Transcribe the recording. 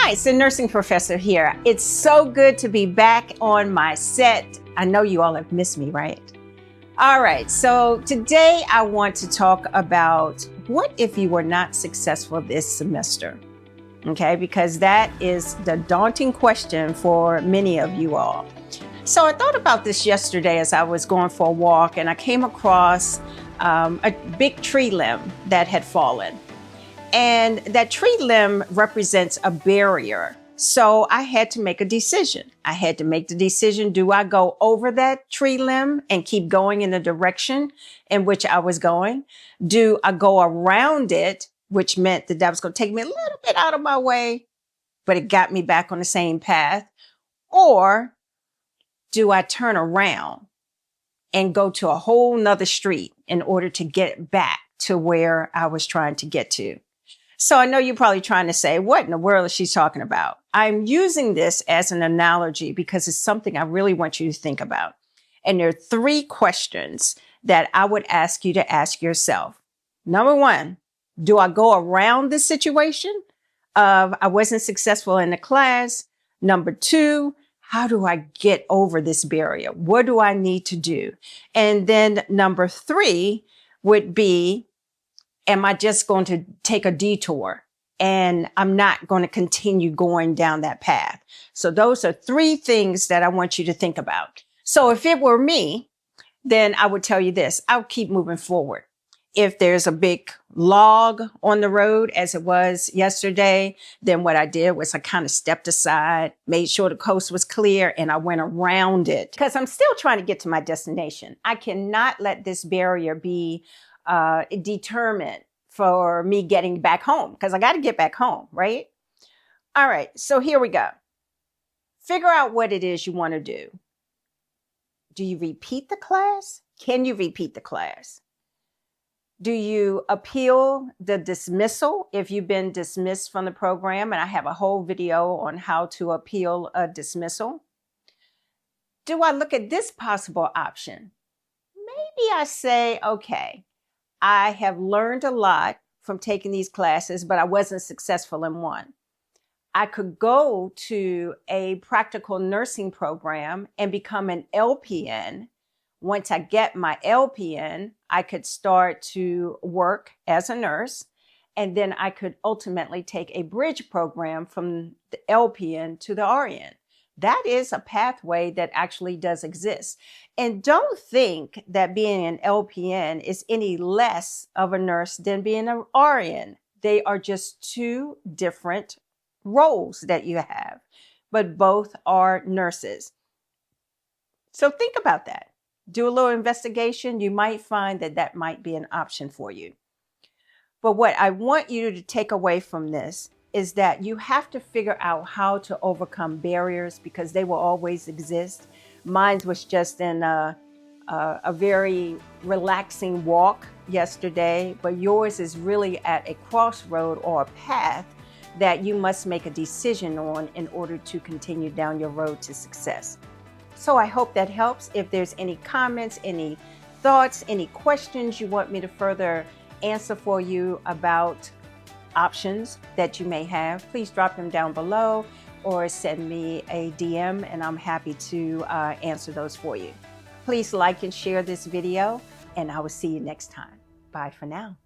Hi, it's the nursing professor here. It's so good to be back on my set. I know you all have missed me, right? All right, so today I want to talk about what if you were not successful this semester? Okay, because that is the daunting question for many of you all. So I thought about this yesterday as I was going for a walk, and I came across a big tree limb that had fallen. And that tree limb represents a barrier. So I had to make a decision. I had to make the decision, do I go over that tree limb and keep going in the direction in which I was going? Do I go around it, which meant that was going to take me a little bit out of my way, but it got me back on the same path? Or do I turn around and go to a whole nother street in order to get back to where I was trying to get to? So I know you're probably trying to say, what in the world is she talking about? I'm using this as an analogy because it's something I really want you to think about. And there are three questions that I would ask you to ask yourself. Number one, do I go around the situation of I wasn't successful in the class? Number two, how do I get over this barrier? What do I need to do? And then number three would be, am I just going to take a detour and I'm not going to continue going down that path? So those are three things that I want you to think about. So if it were me, then I would tell you this, I'll keep moving forward. If there's a big log on the road, as it was yesterday, then what I did was I kind of stepped aside, made sure the coast was clear, and I went around it because I'm still trying to get to my destination. I cannot let this barrier be determined for me getting back home because I got to get back home, right? All right, so here we go. Figure out what it is you want to do. Do you repeat the class? Can you repeat the class? Do you appeal the dismissal if you've been dismissed from the program? And I have a whole video on how to appeal a dismissal. Do I look at this possible option? Maybe I say, okay, I have learned a lot from taking these classes, but I wasn't successful in one. I could go to a practical nursing program and become an LPN. Once I get my LPN, I could start to work as a nurse, and then I could ultimately take a bridge program from the LPN to the RN. That is a pathway that actually does exist. And don't think that being an LPN is any less of a nurse than being an RN. They are just two different roles that you have, but both are nurses. So think about that. Do a little investigation. You might find that that might be an option for you. But what I want you to take away from this is that you have to figure out how to overcome barriers because they will always exist. Mine was just in a very relaxing walk yesterday, but yours is really at a crossroad or a path that you must make a decision on in order to continue down your road to success. So I hope that helps. If there's any comments, any thoughts, any questions you want me to further answer for you about options that you may have, please drop them down below or send me a DM and I'm happy to answer those for you. Please like and share this video and I will see you next time. Bye for now.